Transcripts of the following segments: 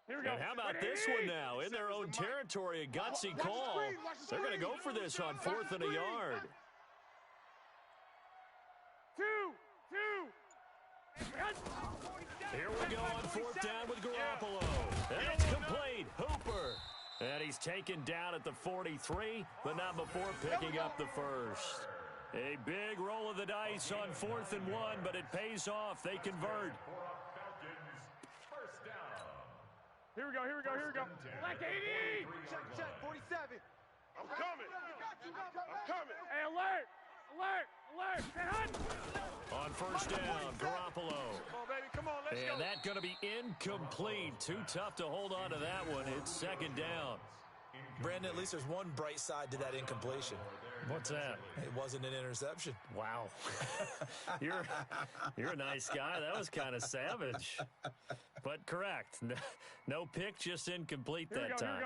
Here we go. And how about this one now? In their own territory, a gutsy call. They're going to go for this on 4th and a yard. Here we go on 4th down with Garoppolo. And it's complete. Hooper. And he's taken down at the 43, but not before picking up the first. A big roll of the dice on 4th and 1, but it pays off. They convert. Here we go. Black 80. Check, 47. I'm coming. Hey, alert. On 1st down, Garoppolo. Come on, baby. Come on, let's go. And that's going to be incomplete. Too tough to hold on to that one. It's 2nd down. Brandon, at least there's one bright side to that incompletion. What's that? It wasn't an interception. Wow. You're a nice guy. That was kind of savage. But correct. No pick, just incomplete that time.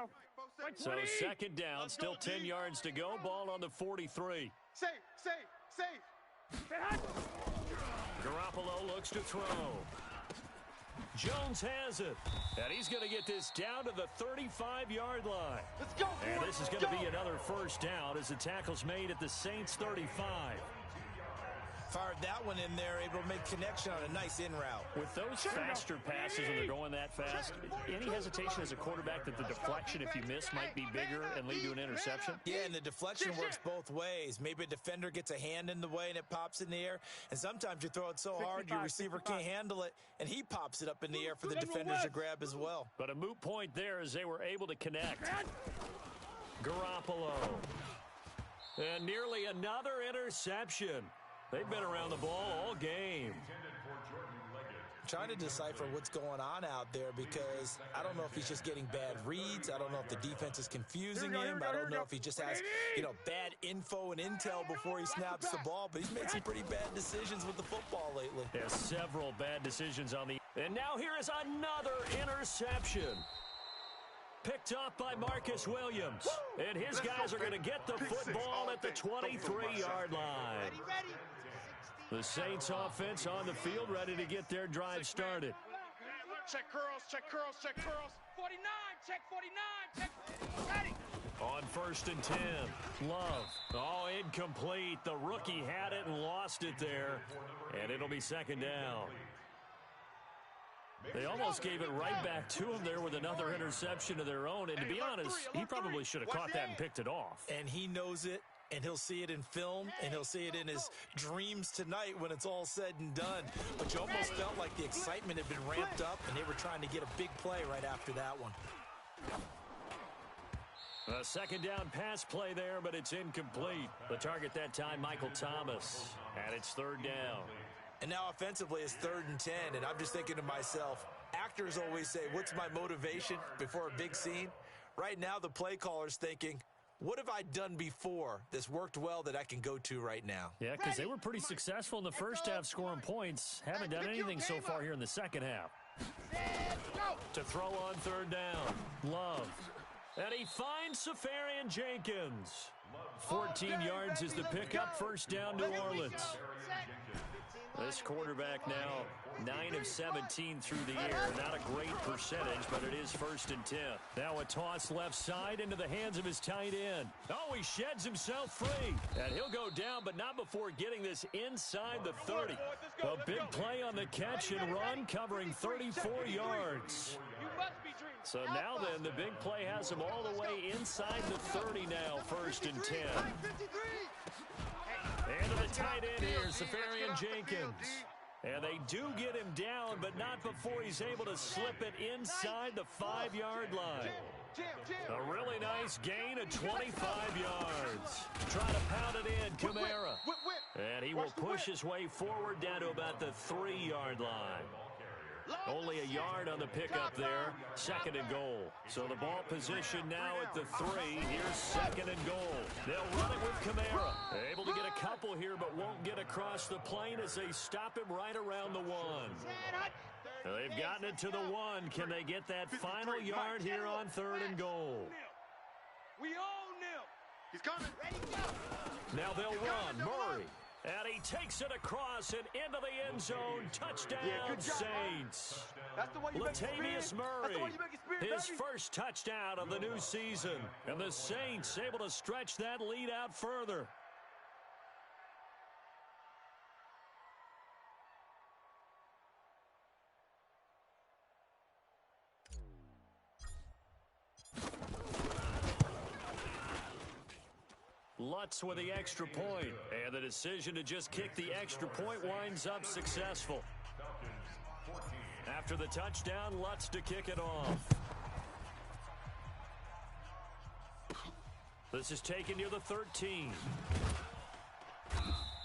So 2nd down, still 10 yards to go. Ball on the 43. Safe. Garoppolo looks to throw. Jones has it. And he's going to get this down to the 35-yard line. Let's go. And this is going to be another 1st down as the tackle's made at the Saints' 35. Fired that one in there, able to make connection on a nice in route. With those faster passes when they're going that fast, any hesitation as a quarterback that the deflection, if you miss, might be bigger and lead to an interception? Yeah, and the deflection works both ways. Maybe a defender gets a hand in the way and it pops in the air, and sometimes you throw it so hard your receiver can't handle it, and he pops it up in the air for the defenders to grab as well. But a moot point there as they were able to connect. Garoppolo. And nearly another interception. They've been around the ball all game. Trying to decipher what's going on out there because I don't know if he's just getting bad reads. I don't know if the defense is confusing him. I don't know if he just has, bad info and intel before he snaps the ball. But he's made some pretty bad decisions with the football lately. Yeah, several bad decisions on the... And now here is another interception. Picked up by Marcus Williams. And his guys are going to get the football at the 23-yard line. Ready. The Saints offense on the field, ready to get their drive started. Check curls. 49, check 49, ready. On 1st and 10, Love. Oh, incomplete. The rookie had it and lost it there. And it'll be 2nd down. They almost gave it right back to him there with another interception of their own. And to be honest, he probably should have caught that and picked it off. And he knows it. And he'll see it in film, and he'll see it in his dreams tonight when it's all said and done. But you almost felt like the excitement had been ramped up, and they were trying to get a big play right after that one. A 2nd down pass play there, but it's incomplete. The target that time, Michael Thomas. And it's 3rd down. And now offensively it's 3rd and 10, and I'm just thinking to myself, actors always say, what's my motivation before a big scene? Right now the play caller's thinking, what have I done before that's worked well that I can go to right now? Yeah, because they were pretty successful in the first half scoring points. Haven't done anything so far here in the second half. To throw on 3rd down, Love. And he finds Safarian Jenkins. 14 yards is the pickup, 1st down, New Orleans. This quarterback now 9 of 17 through the air. Not a great percentage, but it is 1st and 10. Now a toss left side into the hands of his tight end. Oh, he sheds himself free. And he'll go down, but not before getting this inside the 30. A big play on the catch and run, covering 34 yards. So now then, the big play has him all the way inside the 30 now, 1st and 10. And to the tight end here, Safarian Jenkins. And they do get him down, but not before he's able to slip it inside the 5-yard line. A really nice gain of 25 yards. Trying to pound it in, Kamara. And he will push his way forward down to about the 3-yard line. Only a yard on the pickup there. 2nd and goal. So the ball position now at the 3. Here's 2nd and goal. They'll run it with Kamara. Able to get a couple here, but won't get across the plane as they stop him right around the 1. They've gotten it to the 1. Can they get that final yard here on 3rd and goal? We own him. He's coming. Ready, go. Now they'll run. Murray. And he takes it across and into the end zone. Touchdown, Saints. That's the one you Latavius Murray, his baby. first touchdown of the new season. And the Saints able to stretch that lead out further. Lutz with the extra point, and the decision to just kick the extra point winds up successful. After the touchdown, Lutz to kick it off. This is taken near the 13.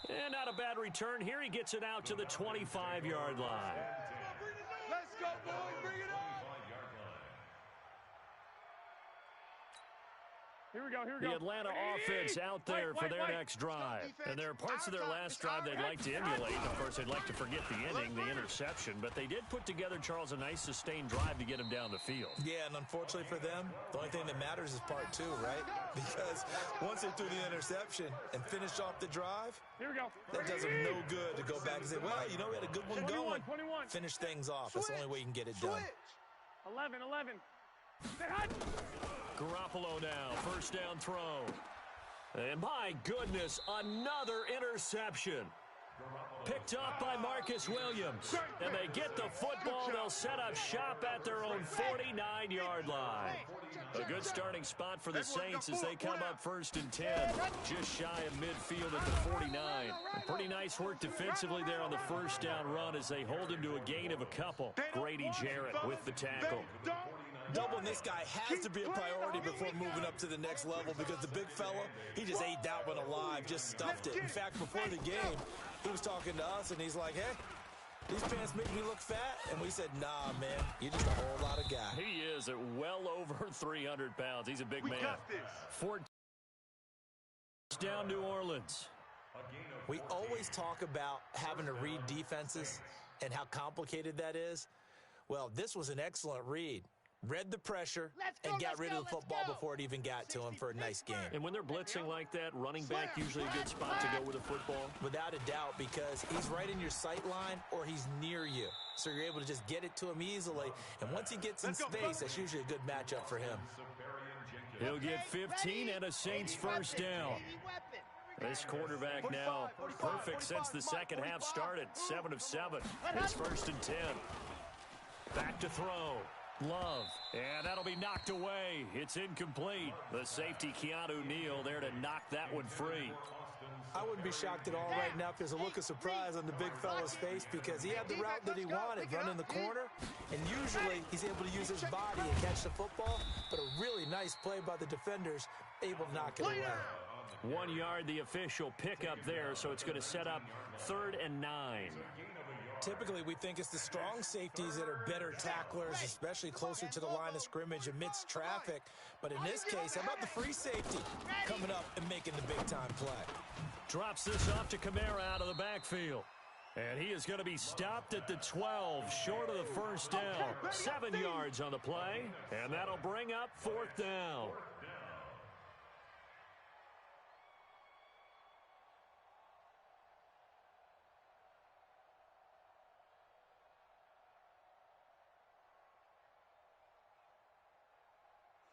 And not a bad return here. He gets it out to the 25-yard line. Let's go, boys. Bring it on. Here we go, here we go. The Atlanta offense out there for their next drive. And there are parts of their last drive they'd like to emulate. Of course, they'd like to forget the inning, the interception. But they did put together, Charles, a nice sustained drive to get him down the field. Yeah, and unfortunately for them, the only thing that matters is part two, right? Because once they threw the interception and finished off the drive, here we go. That does them no good to go back and say, well, you know, we had a good one 21, going. 21. Finish things off. That's the only way you can get it done. 11. Garoppolo now, first down throw. And my goodness, another interception. Picked up by Marcus Williams. And they get the football. They'll set up shop at their own 49-yard line. A good starting spot for the Saints as they come up first and 10. Just shy of midfield at the 49. Pretty nice work defensively there on the first down run as they hold him to a gain of a couple. Grady Jarrett with the tackle. Doubling this guy has to be a priority before moving up to the next level because the big fella, he just ate that one alive, just stuffed it. In fact, before the game, he was talking to us, and he's like, hey, these pants make me look fat. And we said, nah, man, you're just a whole lot of guy. He is at well over 300 pounds. He's a big man. Fourth down New Orleans. We always talk about having to read defenses and how complicated that is. Well, this was an excellent read. Read the pressure and got rid of the football before it even got to him for a nice game. And when they're blitzing like that, running back usually a good spot to go with a football? Without a doubt, because he's right in your sight line or he's near you. So you're able to just get it to him easily. And once he gets in space, that's usually a good matchup for him. He'll get 15 and a Saints first down. This quarterback now perfect since the second half started. 7 of 7. It's first and 10. Back to throw. Love, and that'll be knocked away. It's incomplete. The safety, Keanu Neal, there to knock that one free. I wouldn't be shocked at all right now if there's a look of surprise on the big fella's face because he had the route that he wanted, running the corner, and usually he's able to use his body and catch the football, but a really nice play by the defenders, able to knock it away. 1 yard, the official pickup there, so it's going to set up 3rd and 9. Typically, we think it's the strong safeties that are better tacklers, especially closer to the line of scrimmage amidst traffic. But in this case, how about the free safety coming up and making the big-time play? Drops this off to Kamara out of the backfield. And he is going to be stopped at the 12, short of the first down. 7 yards on the play, and that'll bring up 4th down.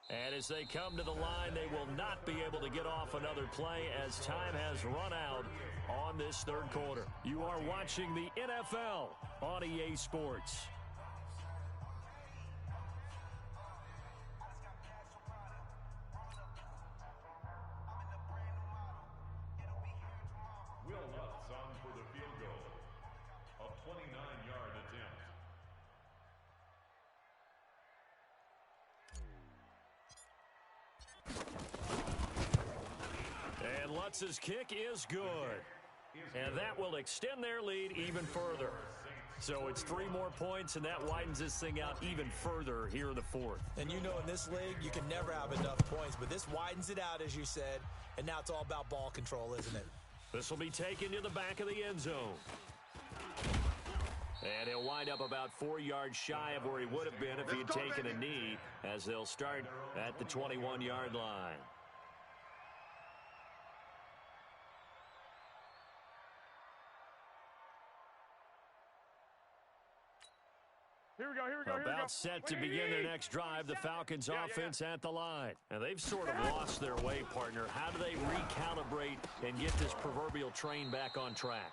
And as they come to the line, they will not be able to get off another play as time has run out on this third quarter. You are watching the NFL on EA Sports. Will Lutz on for the field goal. A 29-yard attempt. And Lutz's kick is good. And that will extend their lead even further. So it's 3 more points, and that widens this thing out even further here in the 4th. And you know in this league, you can never have enough points, but this widens it out, as you said, and now it's all about ball control, isn't it? This will be taken to the back of the end zone. And he'll wind up about 4 yards shy of where he would have been if he had taken a knee, as they'll start at the 21-yard line. Here we go, here we go, here we go. About set to begin their next drive, the Falcons offense at the line. And they've sort of lost their way, partner. How do they recalibrate and get this proverbial train back on track?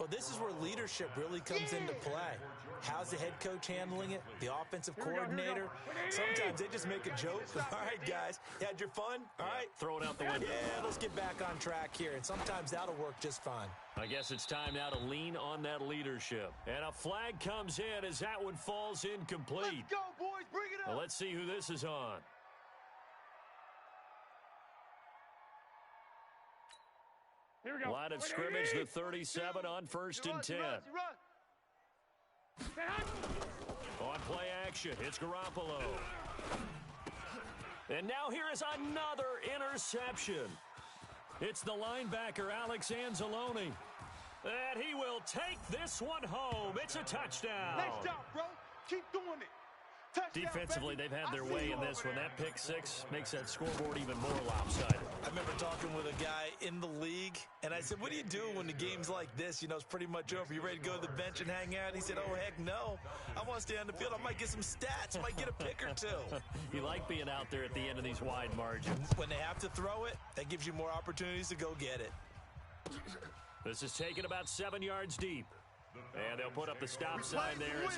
Well, this is where leadership really comes into play. How's the head coach handling it? The offensive coordinator? Sometimes they just make a joke. All right, guys, you had your fun? All right. Throw it out the window. Yeah, let's get back on track here. And sometimes that'll work just fine. I guess it's time now to lean on that leadership. And a flag comes in as that one falls incomplete. Let's go, boys. Bring it up. Well, let's see who this is on. Here we go. Line of scrimmage, the 37 on 1st and 10. On play action, it's Garoppolo. And now here is another interception. It's the linebacker, Alex Anzalone. And he will take this one home. It's a touchdown. Nice job, bro. Keep doing it. Touchdown, Defensively, baby. they've had their I see way you in this over one. there. That pick six makes that scoreboard even more lopsided. I remember talking with a guy in the league, and I said, what do you do when the game's like this? You know, it's pretty much over. You ready to go to the bench and hang out? He said, oh, heck no. I want to stay on the field. I might get some stats. I might get a pick or two. You like being out there at the end of these wide margins. When they have to throw it, that gives you more opportunities to go get it. This is taken about 7 yards deep. And they'll put up the stop sign there.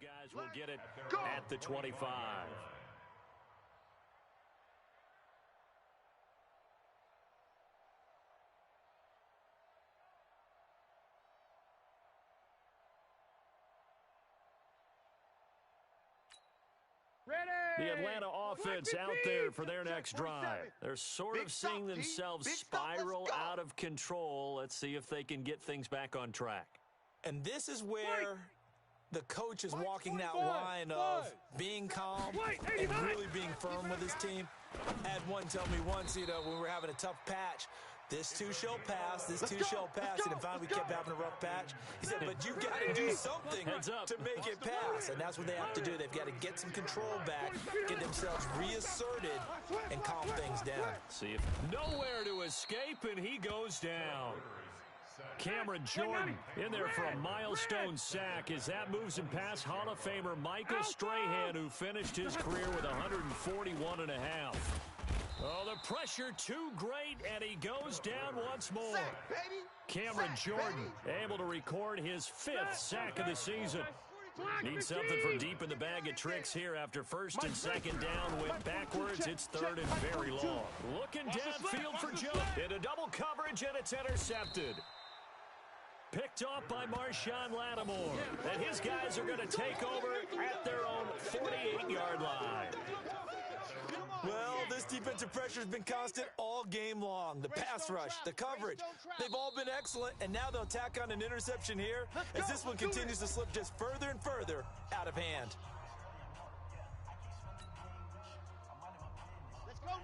Guys will get it at the 25. Ready. The Atlanta offense out there for their next drive. They're sort of seeing themselves spiral out of control. Let's see if they can get things back on track. And this is where the coach is walking that line of being calm and really being firm with his team. I had one tell me once, you know, when we were having a tough patch, this too shall pass, this too shall pass. And finally we kept having a rough patch. He said, but you've got to do something to make it pass. And that's what they have to do. They've got to get some control back, get themselves reasserted, and calm things down. See if nowhere to escape, and he goes down. Cameron Jordan in there for a milestone sack as that moves him past Hall of Famer Michael Strahan, who finished his career with 141 and a half. Oh, the pressure too great, and he goes down once more. Cameron Jordan able to record his 5th sack of the season. Needs something from deep in the bag of tricks here after 1st and 2nd down. Went backwards. It's 3rd and very long. Looking downfield for Joe. Into double coverage, and it's intercepted. Picked off by Marshawn Lattimore. And his guys are going to take over at their own 48-yard line. Well, this defensive pressure has been constant all game long. The pass rush, the coverage, they've all been excellent, and now they'll tack on an interception here as this one continues to slip just further and further out of hand.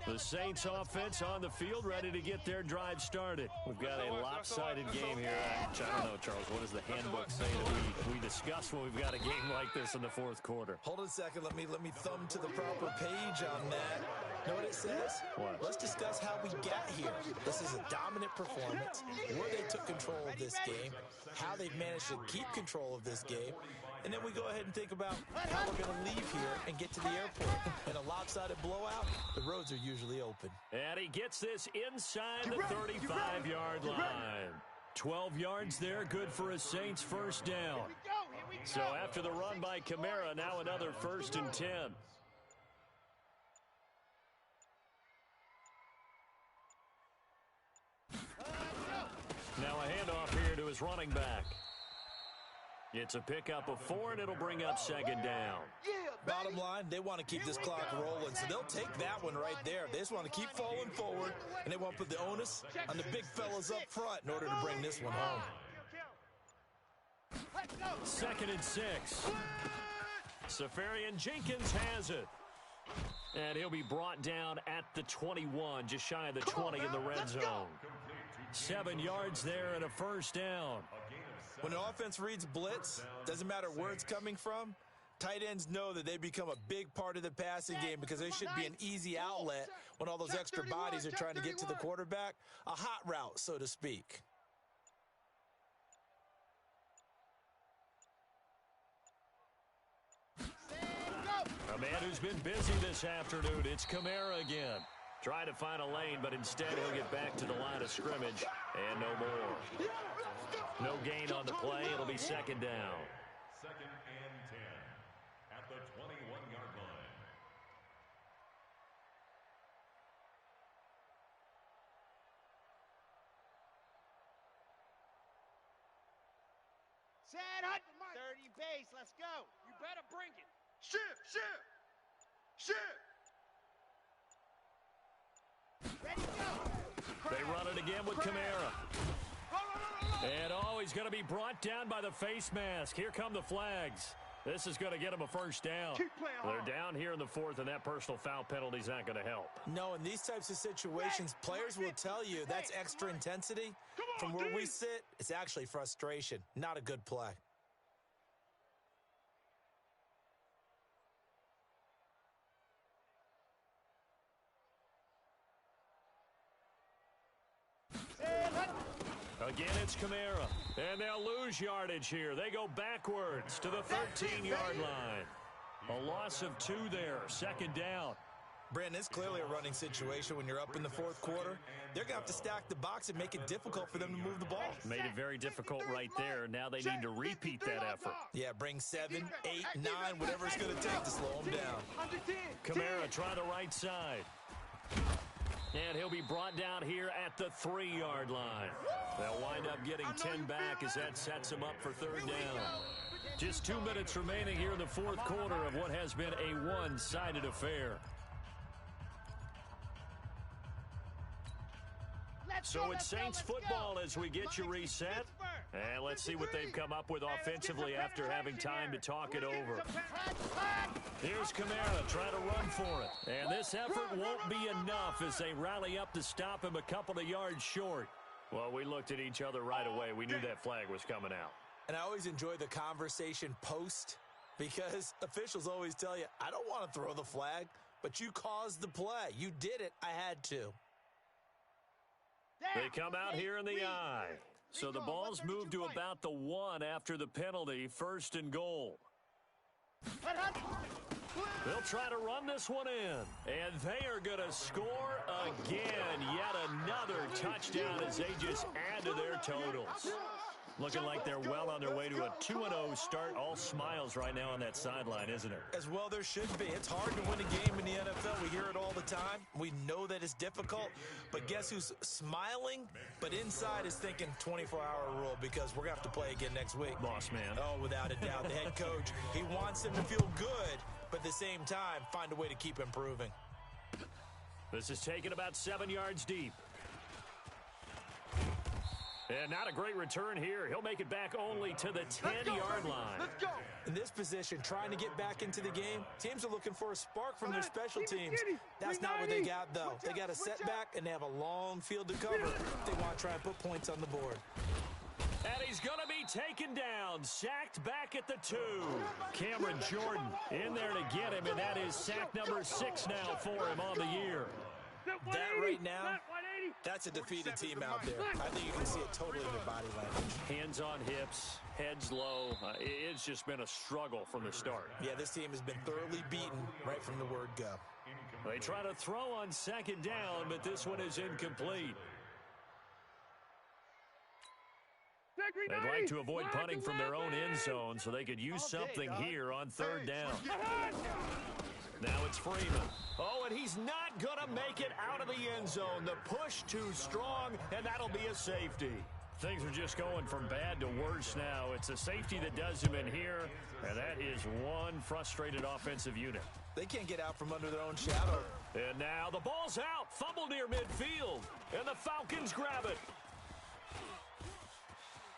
The Saints offense on the field, ready to get their drive started. We've got a lopsided game here. I don't know, Charles, what does the handbook say that we discuss when we've got a game like this in the 4th quarter? Hold on a second. Let me thumb to the proper page on that. Know what it says? What? Let's discuss how we got here. This is a dominant performance, where they took control of this game, how they've managed to keep control of this game, and then we go ahead and think about how we're going to leave here and get to the airport. In a lopsided blowout, the roads are usually open. And he gets this inside the 35-yard line. 12 yards there, good for a Saints first down. So after the run by Kamara, now another 1st and 10. Now a handoff here to his running back. It's a pickup of 4, and it'll bring up 2nd down. Bottom line, they want to keep this clock rolling, so they'll take that one right there. They just want to keep falling forward, and they want to put the onus on the big fellas up front in order to bring this one home. 2nd and 6. Safarian Jenkins has it. And he'll be brought down at the 21, just shy of the 20 in the red zone. 7 yards there and a 1st down. When an offense reads blitz, doesn't matter where it's coming from, tight ends know that they become a big part of the passing game because they should be an easy outlet when all those extra bodies are trying to get to the quarterback. A hot route, so to speak. A man who's been busy this afternoon, it's Kamara again. Trying to find a lane, but instead he'll get back to the line of scrimmage, and no more. No gain on the play. It'll be 2nd down. 2nd and 10 at the 21-yard line. Set, hut, 30 base, let's go. You better bring it. Shift. Ready, go. They run it again with Kamara. And he's going to be brought down by the face mask. Here come the flags. This is going to get him a 1st down. They're down here in the 4th, and that personal foul penalty is not going to help. No, in these types of situations, players will tell you that's extra intensity. From where we sit, it's actually frustration. Not a good play. Again, it's Kamara. And they'll lose yardage here. They go backwards to the 13-yard line. A loss of 2 there. 2nd down. Brandon, it's clearly a running situation when you're up in the 4th quarter. They're going to have to stack the box and make it difficult for them to move the ball. Made it very difficult right there. Now they need to repeat that effort. Yeah, bring 7, 8, 9, whatever it's going to take to slow them down. Kamara try the right side. And he'll be brought down here at the 3-yard line. They'll wind up getting 10 back as that sets him up for 3rd down. Just 2 minutes remaining here in the 4th quarter of what has been a one-sided affair. So it's Saints football as we get you reset. And let's see what they've come up with offensively after having time to talk it over. Here's Kamara trying to run for it. And this effort won't be enough as they rally up to stop him a couple of yards short. Well, we looked at each other right away. We knew that flag was coming out. And I always enjoy the conversation post because officials always tell you, I don't want to throw the flag, but you caused the play. You did it. I had to. They come out here in the eye. So the ball's moved to about the 1 after the penalty, 1st and goal. They'll try to run this one in. And they are going to score again. Yet another touchdown as they just add to their totals. Looking like they're well on their way to a 2-0 start. All smiles right now on that sideline, isn't it? As well there should be. It's hard to win a game in the NFL. We hear it all the time. We know that it's difficult. But guess who's smiling? But inside is thinking 24-hour rule because we're going to have to play again next week. Boss man. Oh, without a doubt. The head coach, he wants them to feel good, but at the same time, find a way to keep improving. This is taken about 7 yards deep. And not a great return here. He'll make it back only to the 10-yard line. Let's go. In this position, trying to get back into the game, teams are looking for a spark from their special teams. That's not what they got, though. They got a setback, and they have a long field to cover if they want to try and put points on the board. And he's going to be taken down, sacked back at the 2. Cameron Jordan in there to get him, and that is sack number 6 now for him on the year. That right now, that's a defeated team out there. I think you can see it totally in their body language. Hands on hips, heads low. It's just been a struggle from the start. Yeah, this team has been thoroughly beaten right from the word go. They try to throw on 2nd down, but this one is incomplete. They'd like to avoid punting from their own end zone so they could use something here on third down. Now it's Freeman. Oh, and he's not going to make it out of the end zone. The push too strong, and that'll be a safety. Things are just going from bad to worse now. It's a safety that does him in here, and that is one frustrated offensive unit. They can't get out from under their own shadow. And now the ball's out. Fumble near midfield, and the Falcons grab it.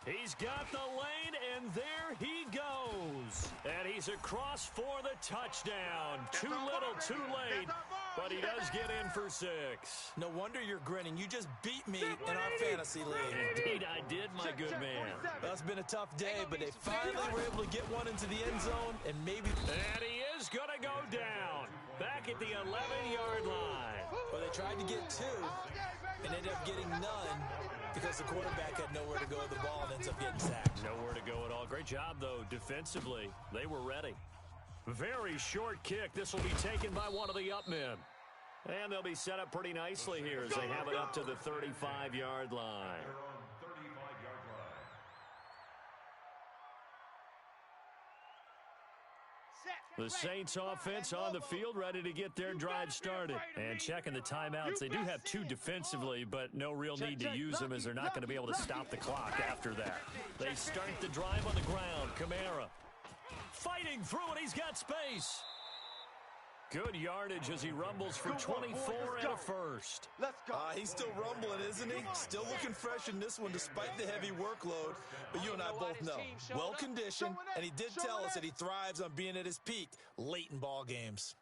He's got the lane, and there he goes. And he's across for the touchdown. Too little, too late, but he does get in for 6. No wonder you're grinning. You just beat me in our fantasy league. Indeed, I did, my good man. Well, it's been a tough day, but they finally were able to get one into the end zone, and maybe... And he is going to go down. Back at the 11-yard line. Well, they tried to get 2 and ended up getting none because the quarterback had nowhere to go with the ball and ends up getting sacked. Nowhere to go at all. Great job, though, defensively. They were ready. Very short kick. This will be taken by one of the up men. And they'll be set up pretty nicely here as they have it up to the 35-yard line. The Saints offense on the field, ready to get their drive started. And checking the timeouts. They do have 2 defensively, but no real need to use them as they're not going to be able to stop the clock after that. They start the drive on the ground. Kamara fighting through, and he's got space. Good yardage as he rumbles for 24 and a first. Let's go. He's still rumbling, isn't he? Still looking fresh in this one despite the heavy workload. But you and I both know, well-conditioned, and he did tell us that he thrives on being at his peak late in ball games.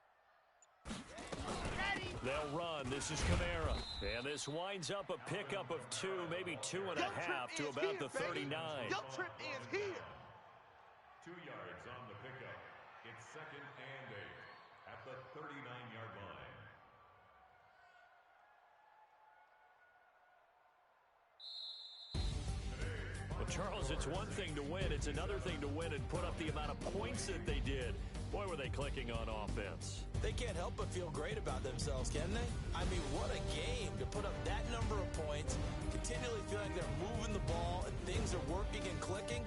They'll run. This is Kamara. And this winds up a pickup of 2, maybe 2.5 to about the 39. Your trip is here. 2 yards on the pickup. It's 2nd and 8 at the 39-yard line. Well, Charles, it's one thing to win. It's another thing to win and put up the amount of points that they did. Boy, were they clicking on offense. They can't help but feel great about themselves, can they? I mean, what a game to put up that number of points, continually feeling like they're moving the ball and things are working and clicking.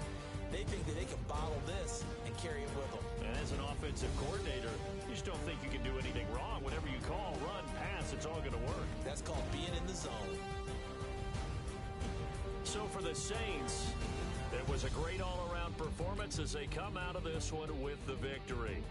They think that they can bottle this and carry it with them. And as an offensive coordinator, you just don't think you can do anything wrong. Whatever you call, run, pass, it's all going to work. That's called being in the zone. So for the Saints, it was a great all-around performance as they come out of this one with the victory.